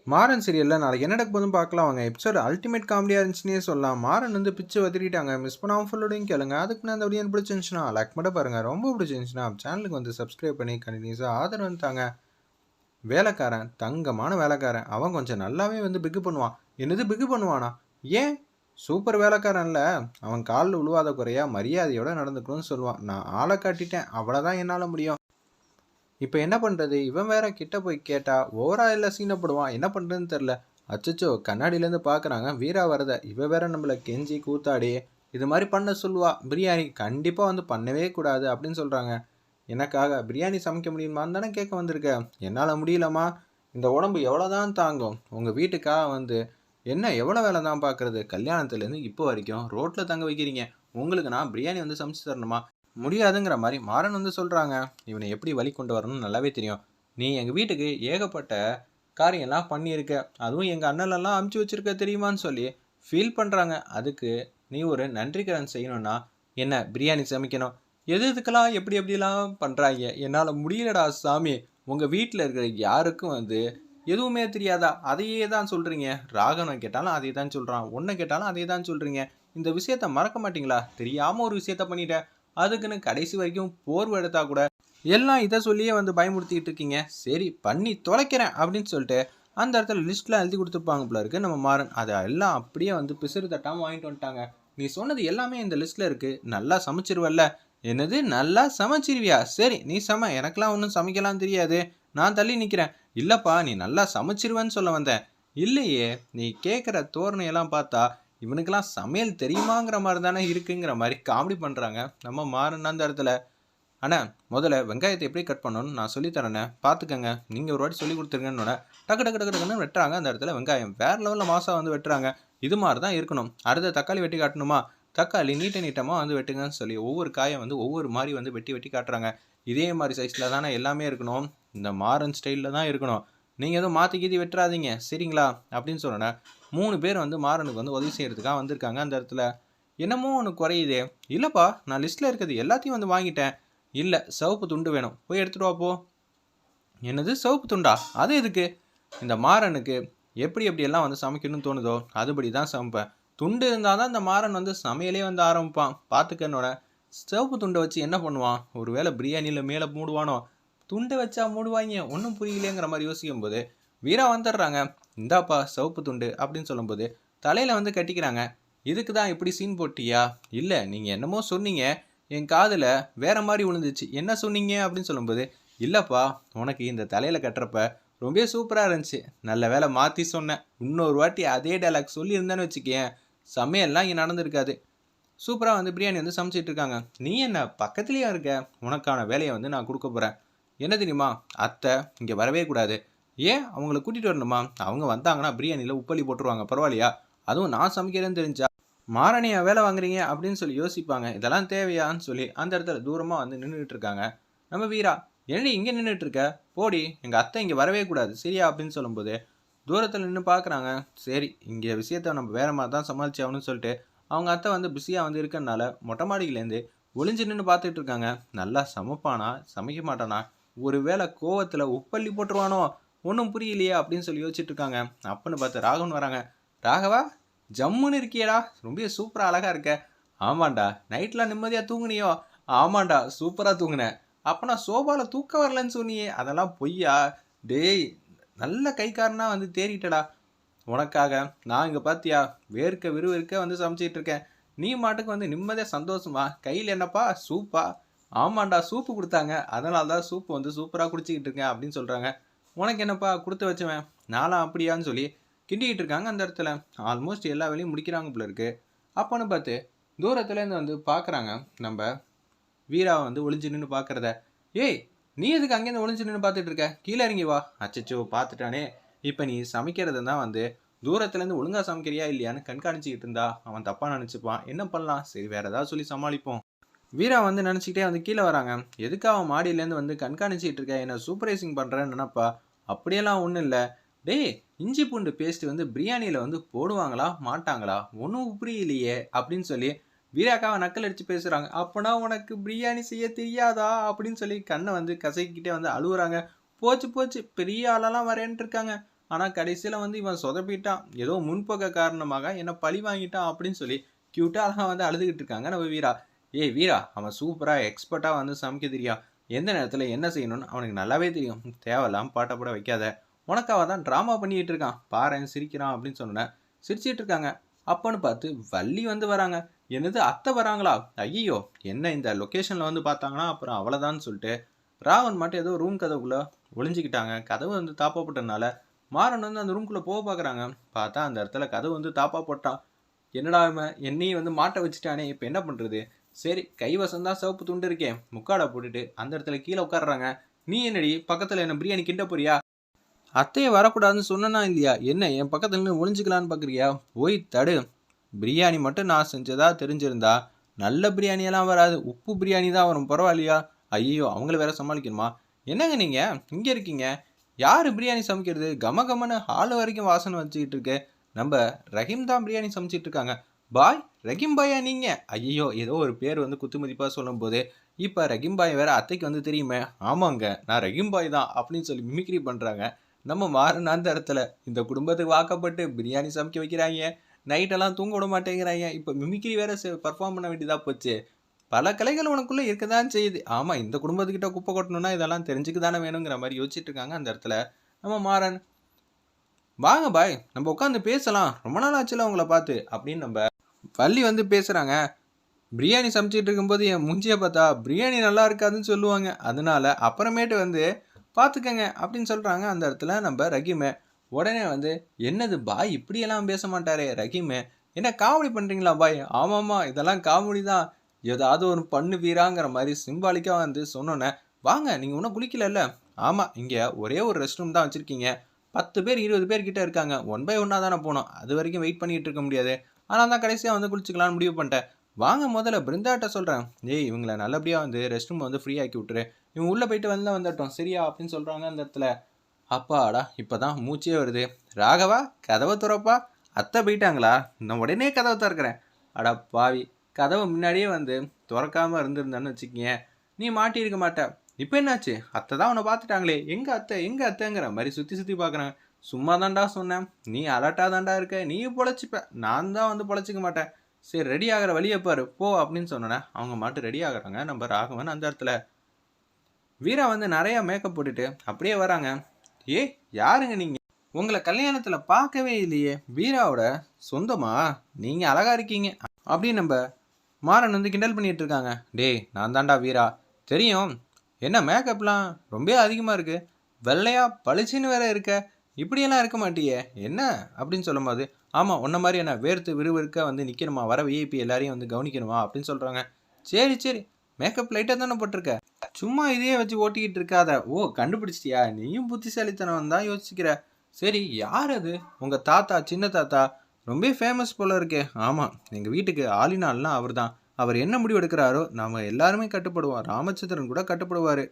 மாறன் சீரியல்ல நாளைக்கு என்ன நடக்க போதுன்னு பார்க்கலாம் வாங்க. எபிசோட் அல்டிமேட் காமெடியா இருந்துச்சுன்னே சொல்லலாம். மாறன் வந்து பிச்சு வதறிட்டாங்க. மிஸ் பண்ணாம ஃபுல்லோடையும் கேளுங்க. அதுக்கு முன்னாடி அந்த வீடியோ பிடிச்சிருந்துச்சுன்னா லைக் மட்டும் பாருங்க. ரொம்ப பிடிச்சிருந்துச்சுன்னா சேனலுக்கு வந்து சப்ஸ்கிரைப் பண்ணி கண்டினியூஸாக ஆதரவு தாங்க. வேலைக்காரன் தங்கமான வேலைக்காரன். அவன் கொஞ்சம் நல்லாவே வந்து பிக்கு பண்ணுவான். என்னது பிக்கு பண்ணுவானா? ஏன்? சூப்பர் வேலைக்காரன்ல. அவன் காலில் உழுவாத குறையா மரியாதையோட நடந்துக்கணும்னு சொல்லுவான். நான் ஆளை காட்டிட்டேன், அவ்வளோதான் என்னால் முடியும். இப்போ என்ன பண்ணுறது? இவன் வேற கிட்ட போய் கேட்டா ஓவரா இல்லை சீனப்படுவான். என்ன பண்ணுறதுன்னு தெரில. அச்சச்சோ, கண்ணாடியிலேருந்து பார்க்குறாங்க வீரா வரத. இவ வேற நம்மளை கெஞ்சி கூத்தாடி இது மாதிரி பண்ண சொல்லுவா. பிரியாணி கண்டிப்பாக வந்து பண்ணவே கூடாது அப்படின்னு சொல்கிறாங்க. எனக்காக பிரியாணி சமைக்க முடியுமான்னு தானே கேட்க வந்திருக்க. என்னால் முடியலம்மா. இந்த உடம்பு எவ்வளோதான் தாங்கும்? உங்கள் வீட்டுக்காக வந்து என்ன எவ்வளோ வேலை தான் பார்க்குறது? கல்யாணத்துலேருந்து இப்போ வரைக்கும் ரோட்டில் தங்க வைக்கிறீங்க. உங்களுக்கு நான் பிரியாணி வந்து சமைச்சு தரணுமா? முடியாதுங்கிற மாதிரி மாறன் வந்து சொல்கிறாங்க. இவனை எப்படி வழி கொண்டு வரணும்னு நல்லாவே தெரியும். நீ எங்கள் வீட்டுக்கு ஏகப்பட்ட காரியம்லாம் பண்ணியிருக்க, அதுவும் எங்கள் அண்ணலெல்லாம் அமுச்சு வச்சுருக்க தெரியுமான்னு சொல்லி ஃபீல் பண்ணுறாங்க. அதுக்கு நீ ஒரு நன்றிக்கடன் செய்யணும்னா என்ன பிரியாணி சமைக்கணும். எது எதுக்கெல்லாம் எப்படி எப்படிலாம் பண்ணுறாங்க. என்னால் முடியலடா சாமி. உங்கள் வீட்டில் இருக்கிற யாருக்கும் வந்து எதுவுமே தெரியாதா? அதையே தான் சொல்கிறீங்க. ராகவனை கேட்டாலும் அதே தான் சொல்கிறான், ஒன்றை கேட்டாலும் அதே தான் சொல்கிறீங்க. இந்த விஷயத்த மறக்க மாட்டிங்களா? தெரியாமல் ஒரு விஷயத்த பண்ணிட்டேன், அதுக்குன்னு கடைசி வரைக்கும் போர்வு எடுத்தா கூட எல்லாம் இதை சொல்லியே வந்து பயமுறுத்திக்கிட்டு இருக்கீங்க. சரி பண்ணி தொலைக்கிறேன் அப்படின்னு சொல்லிட்டு அந்த இடத்துல லிஸ்ட்லாம் எழுதி கொடுத்துருப்பாங்க போல இருக்கு நம்ம மாறன். அதை எல்லாம் அப்படியே வந்து பிசிறு தட்டாமல் வாங்கிட்டு வந்துட்டாங்க. நீ சொன்னது எல்லாமே இந்த லிஸ்ட்டில் இருக்குது. நல்லா சமைச்சிருவல்ல? என்னது நல்லா சமைச்சிருவியா? சரி நீ சம, எனக்கெல்லாம் ஒன்றும் சமைக்கலாம் தெரியாது, நான் தள்ளி நிற்கிறேன். இல்லைப்பா நீ நல்லா சமைச்சிருவேன்னு சொல்ல வந்தேன். இல்லையே, நீ கேட்குற தோரணையெல்லாம் பார்த்தா இவனுக்கெல்லாம் சமையல் தெரியுமாங்கிற மாதிரி தானே இருக்குங்கிற மாதிரி காமெடி பண்ணுறாங்க நம்ம மாறன் அந்த இடத்துல. அண்ணா முதல்ல வெங்காயத்தை எப்படி கட் பண்ணணும்னு நான் சொல்லித்தரேண்ணே, பார்த்துக்கங்க, நீங்கள் ஒரு வாட்டி சொல்லி கொடுத்துருங்கன்னு டக்கு டக்கு டக்கு டக்குன்னு வெட்டுறாங்க. அந்த இடத்துல வெங்காயம் வேறு லெவலில் மாசாக வந்து வெட்டுறாங்க. இது மாதிரி தான் இருக்கணும். அடுத்த தக்காளி வெட்டி காட்டணுமா? தக்காளி நீட்டமாக வந்து வெட்டுங்கன்னு சொல்லி ஒவ்வொரு காயை வந்து ஒவ்வொரு மாதிரி வந்து வெட்டி வெட்டி காட்டுறாங்க. இதே மாதிரி சைஸில் தானே எல்லாமே இருக்கணும், இந்த மாறன் ஸ்டைலில் தான் இருக்கணும். நீங்கள் எதுவும் மாற்றி கீதி வெட்டுறாதீங்க சரிங்களா அப்படின்னு சொன்னேன். 3 பேர் வந்து மாறனுக்கு வந்து உதவி செய்கிறதுக்காக வந்திருக்காங்க. அந்த இடத்துல என்னமோ ஒன்று குறையுதே. இல்லைப்பா நான் லிஸ்ட்டில் இருக்கிறது எல்லாத்தையும் வந்து வாங்கிட்டேன். இல்லை சிவப்பு துண்டு வேணும், போய் எடுத்துகிட்டு வாப்போ. என்னது சிவப்பு துண்டா? அது எதுக்கு? இந்த மாறனுக்கு எப்படி எப்படியெல்லாம் வந்து சமைக்கணும்னு தோணுதோ அதுபடி தான் சமைப்பேன். துண்டு இருந்தால் தான் இந்த மாறன் வந்து சமையலே வந்து ஆரம்பிப்பான். பார்த்துக்கன்னோட சிவப்பு துண்டை வச்சு என்ன பண்ணுவான்? ஒரு வேளை பிரியாணியில் மேலே மூடுவானோ? துண்டை வச்சா மூடுவாங்க, ஒன்றும் புரியலேங்கிற மாதிரி யோசிக்கும் போது வீரா வந்துடுறாங்க. இந்தாப்பா சிவப்பு துண்டு அப்படின்னு சொல்லும்போது தலையில் வந்து கட்டிக்கிறாங்க. இதுக்கு தான் இப்படி சீன் போட்டியா? இல்லை நீங்கள் என்னமோ சொன்னீங்க, என் காதில் வேற மாதிரி விழுந்துச்சு. என்ன சொன்னீங்க அப்படின்னு சொல்லும்போது இல்லைப்பா உனக்கு இந்த தலையில் கட்டுறப்ப ரொம்ப சூப்பராக இருந்துச்சு, நல்ல வேலை மாற்றி சொன்னேன். இன்னொரு வாட்டி அதே டைலாக் சொல்லியிருந்தேன்னு வச்சுக்கேன், சமையல்லாம் இங்கே நடந்திருக்காது. சூப்பராக வந்து பிரியாணி வந்து சமைச்சிட்டு இருக்காங்க. நீ என்ன பக்கத்துலேயே இருக்க? உனக்கான வேலையை வந்து நான் கொடுக்க போகிறேன். என்ன தெரியுமா? அத்தை இங்கே வரவே கூடாது. ஏன் அவங்கள கூட்டிகிட்டு வரணுமா? அவங்க வந்தாங்கன்னா பிரியாணியில் உப்பள்ளி போட்டுருவாங்க, பரவாயில்லையா? அதுவும் நான் சமைக்கிறேன்னு தெரிஞ்சா மாரணியா வேலை வாங்குறீங்க அப்படின்னு சொல்லி யோசிப்பாங்க. இதெல்லாம் தேவையான்னு சொல்லி அந்த இடத்துல தூரமாக வந்து நின்றுட்டு இருக்காங்க நம்ம வீரா. என்னடி இங்கே நின்றுட்டு இருக்க? போடி, எங்கள் அத்தை இங்கே வரவே கூடாது சரியா அப்படின்னு சொல்லும்போது தூரத்தில் நின்று பார்க்குறாங்க. சரி இங்கே விஷயத்த நம்ம வேற மாதிரி தான் சமாளிச்சு ஆகணும்னு சொல்லிட்டு அவங்க அத்தை வந்து பிஸியாக வந்து இருக்கனால மொட்டை மாடியிலேருந்து ஒளிஞ்சு நின்று பார்த்துட்டு இருக்காங்க. நல்லா சமைப்பானா சமைக்க மாட்டானா? ஒரு வேளை கோவத்தில் உப்பள்ளி போட்டுருவானோ? ஒன்றும் புரியலையே அப்படின்னு சொல்லி யோசிச்சுட்டு இருக்காங்க. அப்பன்னு பார்த்து ராகவன் வராங்க. ராகவா ஜம்முன்னு இருக்கியடா, ரொம்ப சூப்பராக அழகாக இருக்க. ஆமாண்டா நைட்லாம் நிம்மதியாக தூங்குனியோ? ஆமாண்டா சூப்பராக தூங்குனேன். அப்போ நான் சோபாவில் தூக்கம் வரலன்னு சொன்னியே, அதெல்லாம் பொய்யா? டேய் நல்ல கைக்காரனா வந்து தேறிட்டடா. உனக்காக நான் இங்கே பார்த்தியா வேர்க்க விறுவிறுக்க வந்து சமைச்சிட்டு இருக்கேன். நீ மாட்டுக்கு வந்து நிம்மதியாக சந்தோஷமா கையில் என்னப்பா சூப்பா? ஆமாண்டா சூப்பு கொடுத்தாங்க, அதனால தான் சூப்பு வந்து சூப்பராக குடிச்சிக்கிட்டு இருக்கேன் அப்படின்னு சொல்கிறாங்க. உனக்கு என்னப்பா கொடுத்து வச்சுவேன் நானும் அப்படியான்னு சொல்லி கிண்டிக்கிட்டு இருக்காங்க. அந்த இடத்துல ஆல்மோஸ்ட் எல்லா வேலையும் முடிக்கிறாங்க போல இருக்கு. அப்போன்னு பார்த்து தூரத்துலேருந்து வந்து பார்க்குறாங்க நம்ம வீராவை வந்து ஒளிஞ்சு நின்று பார்க்குறத. ஏய் நீ எதுக்கு அங்கேருந்து ஒளிஞ்சு நின்று பார்த்துட்டு இருக்க? கீழே இறங்கி வா. அச்சச்சோ பார்த்துட்டானே. இப்போ நீ சமைக்கிறது தான் வந்து தூரத்துலேருந்து ஒழுங்காக சமைக்கிறியா இல்லையான்னு கண்காணிச்சிக்கிட்டு இருந்தா அவன் தப்பாக நினச்சிப்பான். என்ன பண்ணலாம்? சரி வேறு ஏதாவது சொல்லி சமாளிப்போம். வீரா வந்து நினச்சிக்கிட்டே வந்து கீழே வராங்க. எதுக்கு அவன் மாடியிலேருந்து வந்து கண்காணிச்சிக்கிட்டு இருக்க? என்ன சூப்பர்வைசிங் பண்ணுறேன்னு நினப்பா. அப்படியெல்லாம் ஒன்றும் இல்லை. டேய் இஞ்சி பூண்டு பேஸ்ட் வந்து பிரியாணியில் வந்து போடுவாங்களா மாட்டாங்களா? ஒன்றும் புரியலையே அப்படின்னு சொல்லி வீராக்காவை நக்கல் அடித்து பேசுகிறாங்க. அப்போனா உனக்கு பிரியாணி செய்ய தெரியாதா அப்படின்னு சொல்லி கண்ணை வந்து கசக்கிக்கிட்டே வந்து அழுகுறாங்க. போச்சு போச்சு பெரிய ஆளெல்லாம் வரேன்ட்டு இருக்காங்க. ஆனால் கடைசியில் வந்து இவன் சொதப்பிட்டான், ஏதோ முன்பக்க காரணமாக என்னை பழி வாங்கிட்டான் அப்படின்னு சொல்லி க்யூட்டாக அழகாக வந்து அழுதுகிட்டு இருக்காங்க நம்ம வீரா. ஏய் வீரா, அவன் சூப்பராக எக்ஸ்பர்ட்டாக வந்து சமைக்க தெரியும், எந்த நேரத்தில் என்ன செய்யணும்னு அவனுக்கு நல்லாவே தெரியும், தேவையில்லாம் பாட்டை போட வைக்காத, உனக்காக தான் ட்ராமா பண்ணிக்கிட்டு இருக்கான் பாரேன் சிரிக்கிறான் அப்படின்னு சொன்னேன். சிரிச்சிட்டு இருக்காங்க. அப்போன்னு பார்த்து வள்ளி வந்து வராங்க. என்னது அத்தை வராங்களா, ஐயோ என்ன இந்த லொக்கேஷனில் வந்து பார்த்தாங்கன்னா அப்புறம் அவ்வளோதான்னு சொல்லிட்டு ராவன் மட்டும் ஏதோ ரூம் கதவுக்குள்ளே ஒளிஞ்சிக்கிட்டாங்க. கதவு வந்து தாப்பாப்பட்டனால மாறன் வந்து அந்த ரூம்குள்ளே போக பார்க்குறாங்க. பார்த்தா அந்த இடத்துல கதவு வந்து தாப்பா போட்டான். என்னடா இவன் என்னையும் வந்து மாட்ட வச்சுட்டானே, இப்போ என்ன பண்ணுறது, சரி கைவசம் தான் சிவப்பு துண்டு இருக்கேன், முக்காடை போட்டுட்டு அந்த இடத்துல கீழே உட்காடுறாங்க. நீ என்னடி பக்கத்தில் என்ன பிரியாணி கிண்ட போறியா, அத்தையை வரக்கூடாதுன்னு சொன்னா இல்லையா, என்ன என் பக்கத்துல நின்று ஒளிஞ்சிக்கலான்னு பார்க்குறியா, போய் தடு. பிரியாணி மட்டும் நான் செஞ்சதா தெரிஞ்சிருந்தா நல்ல பிரியாணியெல்லாம் வராது, உப்பு பிரியாணி தான் வரும், பரவாயில்லையா. ஐயோ அவங்கள வேற சமாளிக்கணுமா, என்னங்க நீங்கள் இங்கே இருக்கீங்க, யார் பிரியாணி சமைக்கிறது, கம கமன்னு ஹால் வரைக்கும் வாசனை வச்சுக்கிட்டு இருக்கு, நம்ம ரஹீம் தான் பிரியாணி சமைச்சிட்டு இருக்காங்க. பாய், ரஹீம் பாயா நீங்கள், ஐயோ ஏதோ ஒரு பேர் வந்து குத்துமதிப்பாக சொல்லும் போது இப்போ ரஹீம் பாய் வேற அத்தைக்கு வந்து தெரியுமே, ஆமாங்க நான் ரஹீம் பாய் தான் அப்படின்னு சொல்லி மிமிக்ரி பண்ணுறாங்க. நம்ம மாறன் அந்த இடத்துல இந்த குடும்பத்துக்கு வாக்கப்பட்டு பிரியாணி சமைக்க வைக்கிறாங்க, நைட்டெல்லாம் தூங்க விட மாட்டேங்கிறாங்க, இப்போ மிமிக்ரி வேற பர்ஃபார்ம் பண்ண வேண்டியதாக போச்சு. பல கலைகள் உனக்குள்ளே இருக்க தான் செய்யுது. ஆமாம், இந்த குடும்பத்துக்கிட்ட குப்பை கொட்டணும்னா இதெல்லாம் தெரிஞ்சுக்க தானே வேணுங்கிற மாதிரி யோசிச்சுட்டு இருக்காங்க அந்த இடத்துல நம்ம மாறன். வாங்க பாய், நம்ம உட்காந்து பேசலாம், ரொம்ப நாள் ஆச்சுல உங்களை பார்த்து அப்படின்னு நம்ம வள்ளி வந்து பேசுகிறாங்க. பிரியாணி சமைச்சிட்டு இருக்கும்போது என் மூஞ்சியை பார்த்தா பிரியாணி நல்லா இருக்காதுன்னு சொல்லுவாங்க, அதனால அப்புறமேட்டு வந்து பார்த்துக்கங்க அப்படின்னு சொல்கிறாங்க அந்த இடத்துல நம்ம ரஹீமே. உடனே வந்து என்னது பாய் இப்படியெல்லாம் பேச மாட்டாரே ரஹீமே, என்ன காமெடி பண்ணுறீங்களா பாய், ஆமாம்மா இதெல்லாம் காமெடி தான், ஏதாவது ஒரு பண்ணு வீராங்கிற மாதிரி சிம்பாலிக்காக வந்து சொன்னோன்னே, வாங்க நீங்கள் இன்னும் குளிக்கல, ஆமாம் இங்கே ஒரே ஒரு ரெஸ்ட் ரூம் தான் வச்சுருக்கீங்க, 10 பேர் 20 பேர் கிட்டே இருக்காங்க, ஒன் பை ஒன்னாக தானே போனோம், அது வரைக்கும் வெயிட் பண்ணிகிட்டு இருக்க முடியாது, ஆனால் தான் கடைசியாக வந்து குளிச்சிக்கலான்னு முடிவு பண்ணிட்டேன், வாங்க முதல்ல பிருந்தாட்ட சொல்கிறேன், ஏய் இவங்களை நல்லபடியாக வந்து ரெஸ்ட் ரூம் வந்து ஃப்ரீ ஆக்கி விட்டுரு, இவங்க உள்ளே போயிட்டு வந்துட்டோம் சரியா அப்படின்னு சொல்கிறாங்க அந்த இடத்துல. அப்பாடா இப்போ தான் மூச்சே வருது. ராகவா கதவை துறப்பா, அத்தை போயிட்டாங்களா, நான் உடனே கதவை திறக்கிறேன். அடா பாவி, கதவை முன்னாடியே வந்து திறக்காமல் இருந்திருந்தான்னு வச்சுக்கிங்க, நீ மாட்டியிருக்க மாட்ட. இப்போ என்னாச்சு, அத்தை தான் உன்னை பார்த்துட்டாங்களே, எங்கே அத்தைங்கிற மாதிரி சுற்றி சுற்றி பார்க்குறாங்க. சும்மா தான்டா சொன்னேன், நீ அலர்ட்டாக தான்டா இருக்க, நீ பொழைச்சிப்ப, நான் தான் வந்து பொழைச்சிக்க மாட்டேன், சரி ரெடி ஆகிற வழியை பாரு போ அப்படின்னு சொன்னேன். அவங்க மட்டும் ரெடி ஆகுறாங்க. நம்ம ராகவன் அந்த இடத்துல வீரா வந்து நிறையா மேக்கப் போட்டுட்டு அப்படியே வராங்க. ஏ யாருங்க நீங்கள், உங்களை கல்யாணத்தில் பார்க்கவே இல்லையே, வீராவோட சொந்தமா, நீங்கள் அழகா இருக்கீங்க அப்படின்னு நம்ம மாறன் வந்து கிண்டல் பண்ணிட்டு இருக்காங்க. டேய் நான் தாண்டா வீரா, தெரியும், என்ன மேக்கப்லாம் ரொம்ப அதிகமாக இருக்குது, வெள்ளையா பளிச்சுன்னு வேற இருக்க, இப்படியெல்லாம் இருக்க மாட்டியே என்ன அப்படின்னு சொல்லும் போது, ஆமாம் உன்ன மாதிரி என்ன வேர்த்து விறுவிறுக்க வந்து நிற்கணுமா, வர விஐபி எல்லாரையும் வந்து கவனிக்கணுமா அப்படின்னு சொல்கிறாங்க. சரி சரி, மேக்கப் லைட்டாக தானே போட்டிருக்க, சும்மா இதையே வச்சு ஓட்டிக்கிட்டு இருக்காத, ஓ கண்டுபிடிச்சிட்டியா, நீயும் புத்திசாலித்தனம் தான் யோசிக்கிற, சரி யார் அது, உங்கள் தாத்தா சின்ன தாத்தா ரொம்ப ஃபேமஸ் போல இருக்கே, ஆமாம் எங்கள் வீட்டுக்கு ஆளினால்லாம் அவர் தான், அவர் என்ன முடிவு எடுக்கிறாரோ நம்ம எல்லாருமே கட்டுப்படுவோம், ராமச்சந்திரன் கூட கட்டுப்படுவார்.